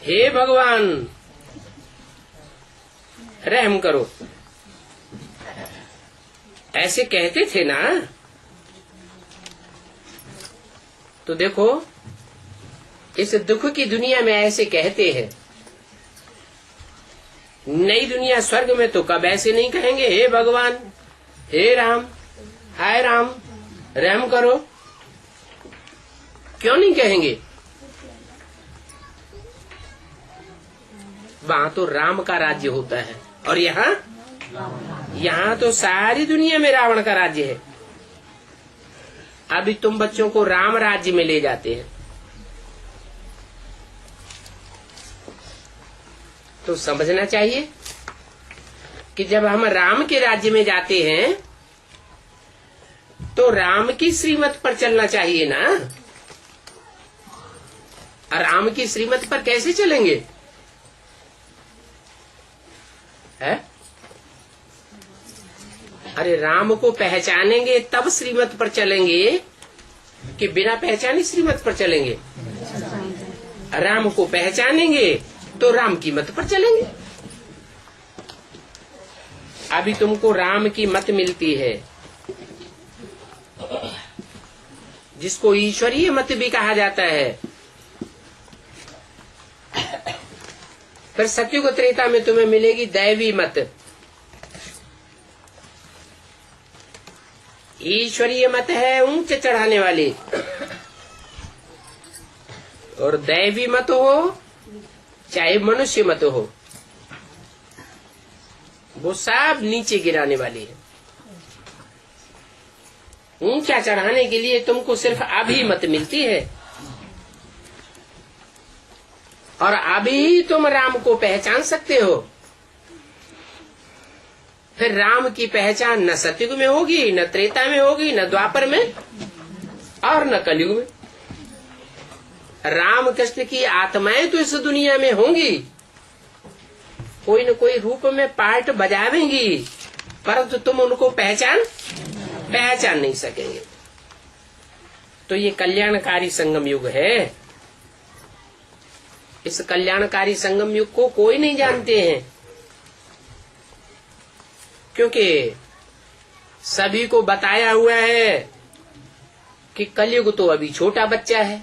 हे भगवान रहम करो, ऐसे कहते थे ना। तो देखो इस दुख की दुनिया में ऐसे कहते हैं, नई दुनिया स्वर्ग में तो कब ऐसे नहीं कहेंगे हे भगवान, हे राम, हाय राम रहम करो, क्यों नहीं कहेंगे? वहां तो राम का राज्य होता है और यहाँ तो सारी दुनिया में रावण का राज्य है। अभी तुम बच्चों को राम राज्य में ले जाते हैं, तो समझना चाहिए कि जब हम राम के राज्य में जाते हैं तो राम की श्रीमत पर चलना चाहिए ना। और राम की श्रीमत पर कैसे चलेंगे? है? अरे राम को पहचानेंगे तब श्रीमत पर चलेंगे कि बिना पहचाने श्रीमत पर चलेंगे? राम को पहचानेंगे तो राम की मत पर चलेंगे। अभी तुमको राम की मत मिलती है, जिसको ईश्वरीय मत भी कहा जाता है। फिर सतयुग त्रेता में तुम्हें मिलेगी दैवी मत। ईश्वरीय मत है ऊंचे चढ़ाने वाली, और दैवी मत हो चाहे मनुष्य मत हो, वो सब नीचे गिराने वाली है। ऊंचा चढ़ाने के लिए तुमको सिर्फ अभी मत मिलती है, और अभी तुम राम को पहचान सकते हो। फिर राम की पहचान न सतयुग में होगी, न त्रेता में होगी, न द्वापर में, और न कलयुग में। राम कृष्ण की आत्माएं तो इस दुनिया में होंगी, कोई न कोई रूप में पार्ट बजावेंगी, परंतु तुम उनको पहचान नहीं सकेंगे। तो ये कल्याणकारी संगम युग है। इस कल्याणकारी संगम युग को कोई नहीं जानते हैं, क्योंकि सभी को बताया हुआ है कि कलयुग तो अभी छोटा बच्चा है।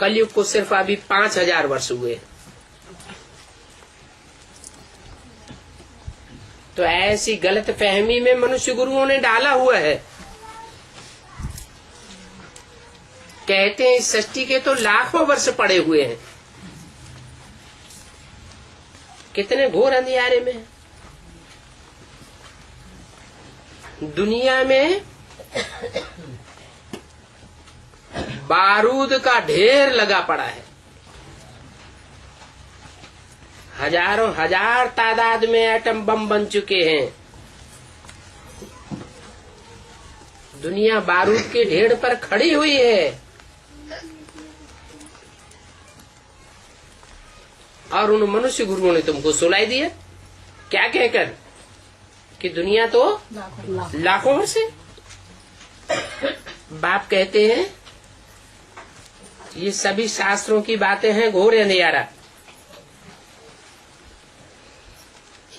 कलयुग को सिर्फ अभी 5000 वर्ष हुए। तो ऐसी गलत फहमी में मनुष्य गुरुओं ने डाला हुआ है। कहते हैं इस सृष्टि के तो लाखों वर्ष पड़े हुए हैं। कितने घोर अंधियारे में दुनिया में बारूद का ढेर लगा पड़ा है। हजारों हजार तादाद में एटम बम बन चुके हैं। दुनिया बारूद के ढेर पर खड़ी हुई है, और उन मनुष्य गुरुओं ने तुमको सुलाई दिया क्या कहकर कि दुनिया तो लाखों वर्ष है। बाप कहते हैं ये सभी शास्त्रों की बातें हैं घोर अंधियारा।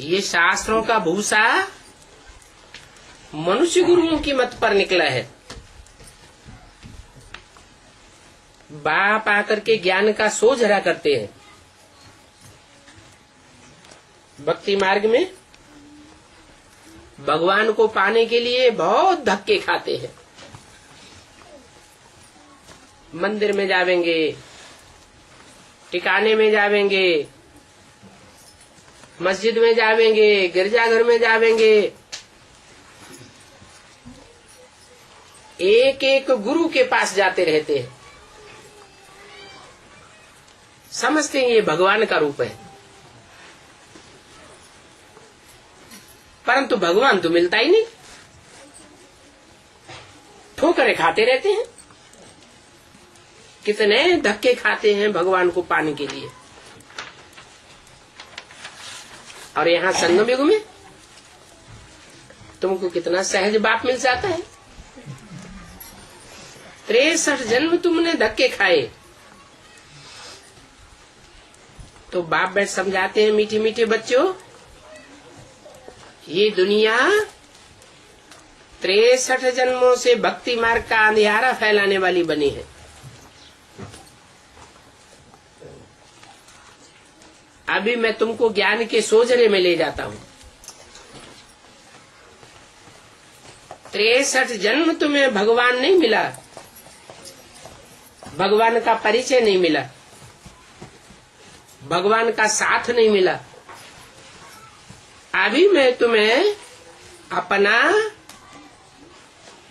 ये शास्त्रों का भूसा मनुष्य गुरुओं की मत पर निकला है। बाप आकर के ज्ञान का सोझरा करते हैं। भक्ति मार्ग में भगवान को पाने के लिए बहुत धक्के खाते हैं। मंदिर में जावेंगे, टिकाने में जावेंगे, मस्जिद में जावेंगे, गिरजाघर में जावेंगे, एक एक गुरु के पास जाते रहते हैं, समझते हैं ये भगवान का रूप है, परंतु भगवान तो मिलता ही नहीं। ठोकरें खाते रहते हैं, कितने धक्के खाते हैं भगवान को पाने के लिए। और यहाँ संगम युग में तुमको कितना सहज बाप मिल जाता है। 63 जन्म तुमने धक्के खाए, तो बाप बैठ समझाते हैं, मीठे मीठे बच्चों, ये दुनिया 63 जन्मों से भक्ति मार्ग का अंधियारा फैलाने वाली बनी है। अभी मैं तुमको ज्ञान के सोजरे में ले जाता हूँ। 63 जन्म तुम्हें भगवान नहीं मिला, भगवान का परिचय नहीं मिला, भगवान का साथ नहीं मिला। अभी मैं तुम्हें अपना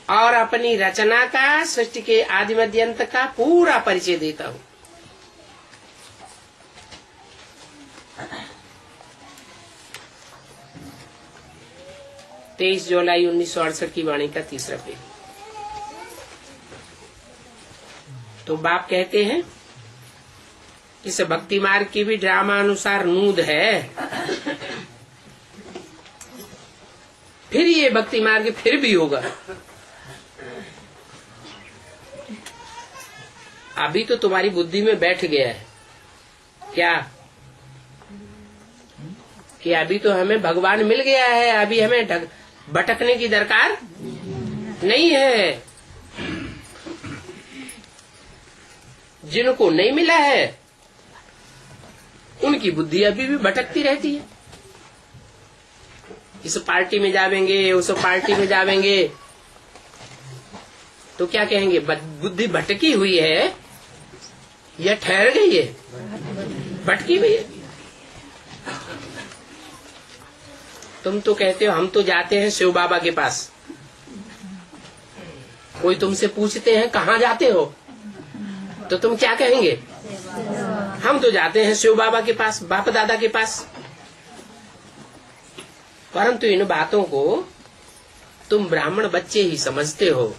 और अपनी रचना का, सृष्टि के आदि मध्य अंत का पूरा परिचय देता हूँ। तेईस जुलाई 1968 की वाणी का तीसरा पेज। तो बाप कहते हैं, इस भक्ति मार्ग की भी ड्रामा अनुसार नूद है, फिर ये भक्ति मार्ग फिर भी होगा। अभी तो तुम्हारी बुद्धि में बैठ गया है क्या कि अभी तो हमें भगवान मिल गया है, अभी हमें भटकने की दरकार नहीं है। जिनको नहीं मिला है उनकी बुद्धि अभी भी भटकती रहती है। इस पार्टी में जावेंगे, उस पार्टी में जावेंगे, तो क्या कहेंगे, बुद्धि भटकी हुई है या ठहर गई है? भटकी हुई है। तुम तो कहते हो हम तो जाते हैं शिव बाबा के पास। कोई तुमसे पूछते हैं कहाँ जाते हो, तो तुम क्या कहेंगे, हम तो जाते हैं शिव बाबा के पास, बाप दादा के पास। परंतु इन बातों को तुम ब्राह्मण बच्चे ही समझते हो,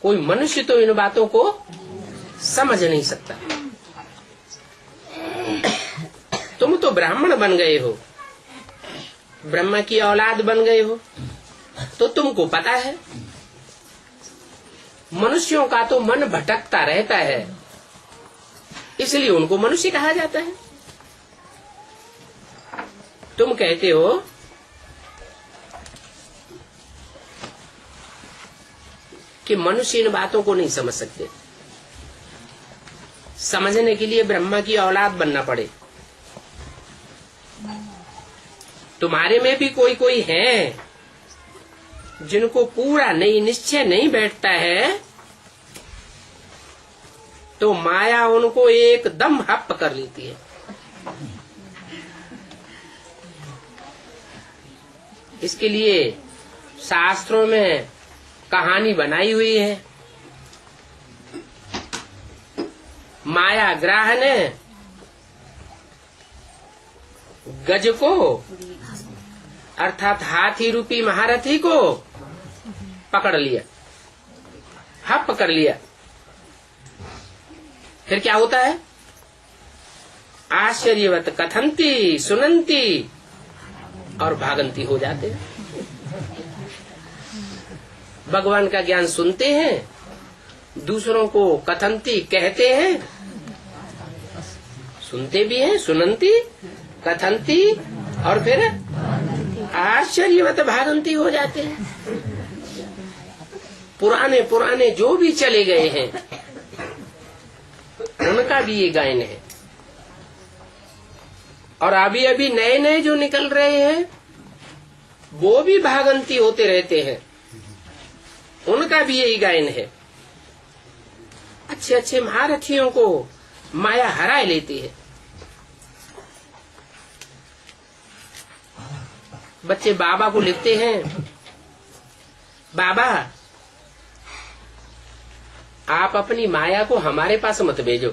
कोई मनुष्य तो इन बातों को समझ नहीं सकता। तुम तो ब्राह्मण बन गए हो, ब्रह्मा की औलाद बन गए हो, तो तुमको पता है। मनुष्यों का तो मन भटकता रहता है, इसलिए उनको मनुष्य कहा जाता है। तुम कहते हो कि मनुष्य इन बातों को नहीं समझ सकते, समझने के लिए ब्रह्मा की औलाद बनना पड़े। तुम्हारे में भी कोई कोई है जिनको पूरा नहीं निश्चय नहीं बैठता है, तो माया उनको एकदम हप कर लेती है। इसके लिए शास्त्रों में कहानी बनाई हुई है। माया ग्राह ने गज को अर्थात हाथी रूपी महारथी को पकड़ लिया, हप कर लिया। फिर क्या होता है, आश्चर्यवत कथंती सुनंती और भागंती हो जाते हैं। भगवान का ज्ञान सुनते हैं, दूसरों को कथंती कहते हैं, सुनते भी हैं, सुनंती कथंती और फिर आश्चर्यवत भागंती हो जाते हैं। पुराने पुराने जो भी चले गए हैं उनका भी ये गायन है, और अभी अभी नए नए जो निकल रहे हैं वो भी भागंती होते रहते हैं, उनका भी यही गायन है। अच्छे अच्छे महारथियों को माया हराए लेती है। बच्चे बाबा को लिखते हैं, बाबा आप अपनी माया को हमारे पास मत भेजो।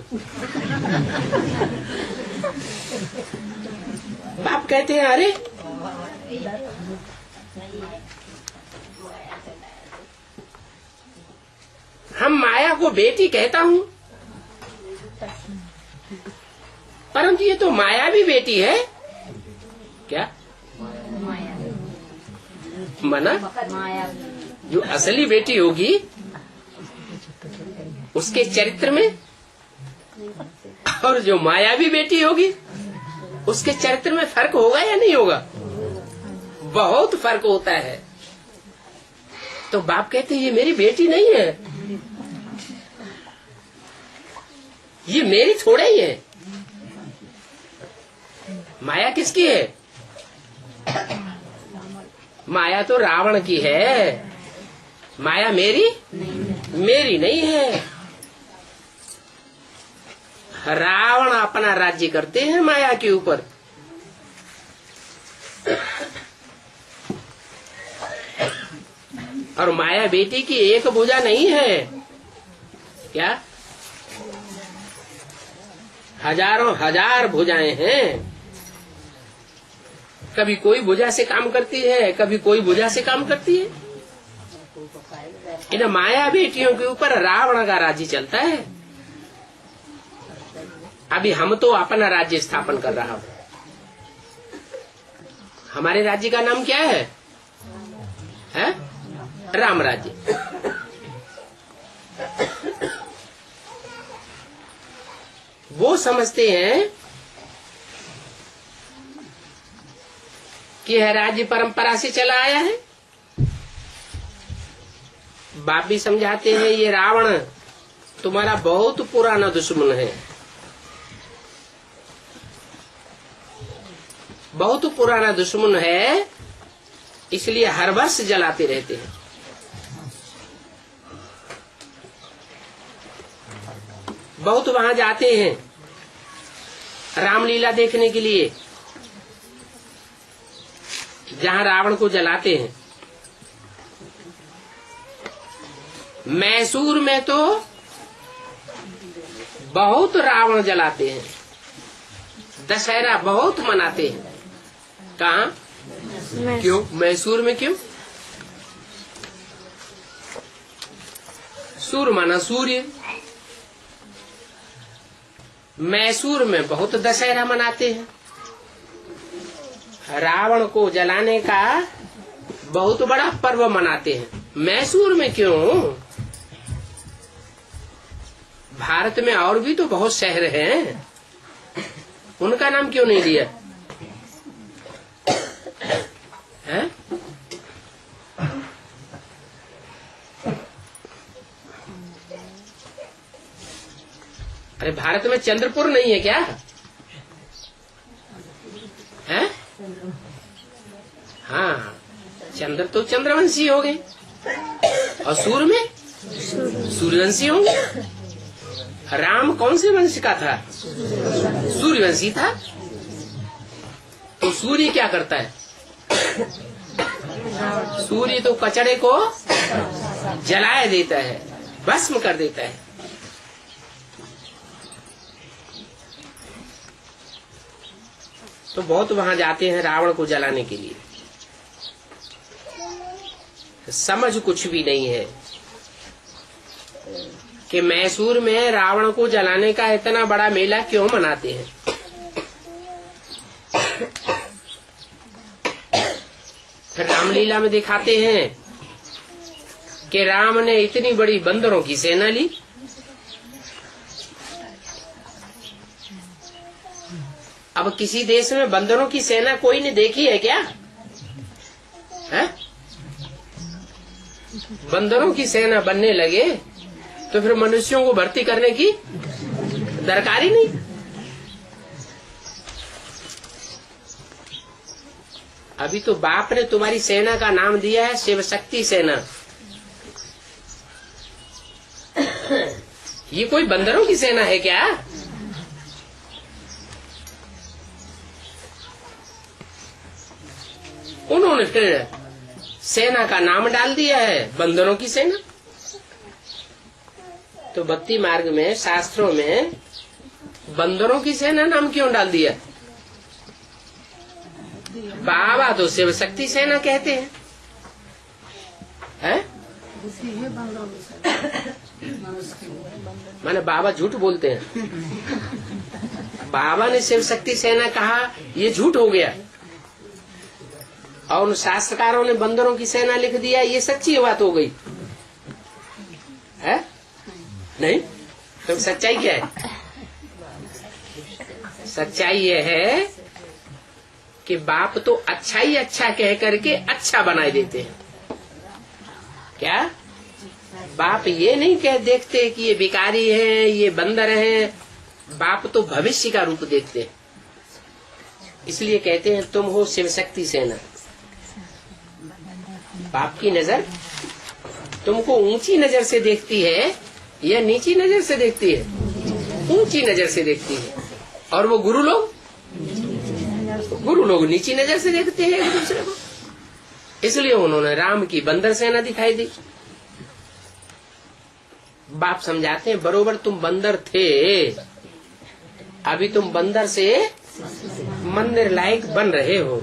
बाप कहते हैं अरे हम माया को बेटी कहता हूं, परंतु ये तो माया भी बेटी है क्या? मना जो असली बेटी होगी उसके चरित्र में, और जो मायावी बेटी होगी उसके चरित्र में फर्क होगा या नहीं होगा? बहुत फर्क होता है। तो बाप कहते हैं ये मेरी बेटी नहीं है, ये मेरी थोड़ा ही है। माया किसकी है? माया तो रावण की है, माया मेरी नहीं है। रावण अपना राज्य करते हैं माया के ऊपर। और माया बेटी की एक भुजा नहीं है क्या? हजारों हजार भुजाएं हैं। कभी कोई भुजा से काम करती है, कभी कोई भुजा से काम करती है। इन माया बेटियों के ऊपर रावण का राज्य चलता है। अभी हम तो अपना राज्य स्थापन कर रहा हूं। हमारे राज्य का नाम क्या है? राम राज्य। वो समझते हैं कि यह राज्य परंपरा से चला आया है। बाप भी समझाते हैं ये रावण तुम्हारा बहुत पुराना दुश्मन है, बहुत पुराना दुश्मन है, इसलिए हर वर्ष जलाते रहते हैं। बहुत वहां जाते हैं रामलीला देखने के लिए, जहां रावण को जलाते हैं। मैसूर में तो बहुत रावण जलाते हैं, दशहरा बहुत मनाते हैं। कहाँ? क्यों? मैसूर में क्यों? सूर माना सूर्य। मैसूर में बहुत दशहरा मनाते हैं। रावण को जलाने का बहुत बड़ा पर्व मनाते हैं। मैसूर में क्यों? भारत में और भी तो बहुत शहर हैं, उनका नाम क्यों नहीं लिया? है? अरे भारत में चंद्रपुर नहीं है क्या? है? हाँ, चंद्र तो चंद्रवंशी हो गए, और सूर्य में सूर्यवंशी होंगे। राम कौन से वंश का था? सूर्यवंशी था। तो सूर्य क्या करता है? सूर्य तो कचड़े को जलाए देता है, भस्म कर देता है। तो बहुत वहां जाते हैं रावण को जलाने के लिए। समझ कुछ भी नहीं है कि मैसूर में रावण को जलाने का इतना बड़ा मेला क्यों मनाते हैं। फिर रामलीला में दिखाते हैं कि राम ने इतनी बड़ी बंदरों की सेना ली। अब किसी देश में बंदरों की सेना कोई ने देखी है क्या? है? बंदरों की सेना बनने लगे तो फिर मनुष्यों को भर्ती करने की दरकार ही नहीं। अभी तो बाप ने तुम्हारी सेना का नाम दिया है शिव शक्ति सेना। ये कोई बंदरों की सेना है क्या? उन्होंने फिर सेना का नाम डाल दिया है बंदरों की सेना। तो भक्ति मार्ग में शास्त्रों में बंदरों की सेना नाम क्यों डाल दिया? बाबा तो शिव शक्ति सेना कहते हैं, है? माने बाबा झूठ बोलते हैं। बाबा ने शिव शक्ति सेना कहा, ये झूठ हो गया, और उन शास्त्रकारों ने बंदरों की सेना लिख दिया, ये सच्ची बात हो गई है? नहीं, तो सच्चाई क्या है? सच्चाई ये है कि बाप तो अच्छा ही अच्छा कह करके अच्छा बनाए देते हैं। क्या बाप ये नहीं कह देखते कि ये भिखारी है, ये बंदर है। बाप तो भविष्य का रूप देखते हैं। इसलिए कहते हैं तुम हो शिव शक्ति सेना। बाप की नजर तुमको ऊंची नजर से देखती है या नीची नजर से देखती है? ऊंची नजर से देखती है। और वो गुरु लोग नीची नजर से देखते हैं एक दूसरे को। इसलिए उन्होंने राम की बंदर सेना दिखाई दी। बाप समझाते हैं बरोबर तुम बंदर थे, अभी तुम बंदर से मंदिर लायक बन रहे हो।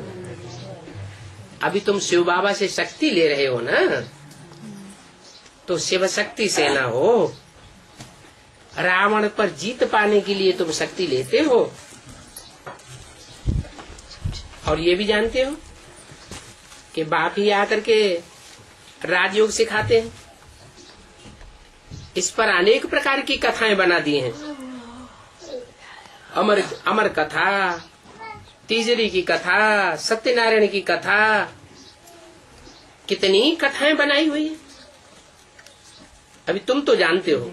अभी तुम शिव बाबा से शक्ति ले रहे हो ना, तो शिव शक्ति सेना हो। रावण पर जीत पाने के लिए तुम शक्ति लेते हो, और ये भी जानते हो कि बाप ही आकर के राजयोग सिखाते हैं। इस पर अनेक प्रकार की कथाएं बना दी हैं। अमर कथा, तीजरी की कथा, सत्यनारायण की कथा, कितनी कथाएं बनाई हुई है। अभी तुम तो जानते हो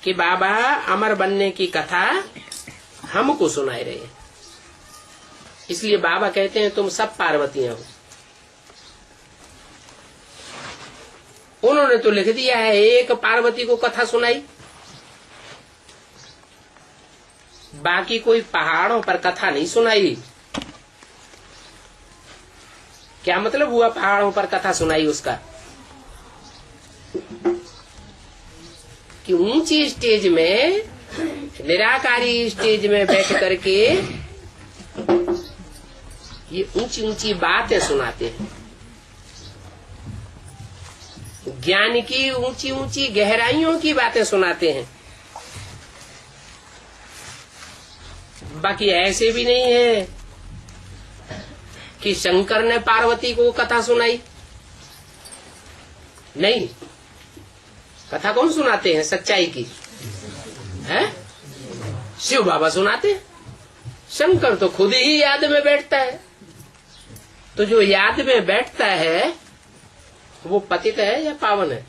कि बाबा अमर बनने की कथा हमको सुनाए रहे हैं। इसलिए बाबा कहते हैं तुम सब पार्वतियां हो। उन्होंने तो लिख दिया है, एक पार्वती को कथा सुनाई, बाकी कोई पहाड़ों पर कथा नहीं सुनाई। क्या मतलब हुआ पहाड़ों पर कथा सुनाई? उसका कि ऊंची स्टेज में, निराकारी स्टेज में बैठ करके ये ऊंची ऊंची बातें सुनाते हैं। ज्ञान की ऊंची ऊंची गहराइयों की बातें सुनाते हैं। बाकी ऐसे भी नहीं है कि शंकर ने पार्वती को कथा सुनाई। नहीं, कथा कौन सुनाते हैं सच्चाई की? है शिव बाबा सुनाते हैं। शंकर तो खुद ही याद में बैठता है। तो जो याद में बैठता है वो पतित है या पावन है?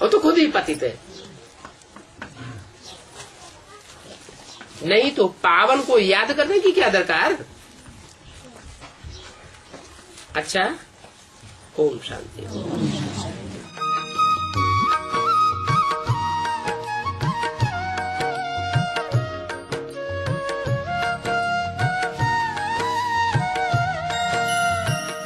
वो तो खुद ही पतित है। नहीं तो पावन को याद करने की क्या दरकार? अच्छा, ओम शांति।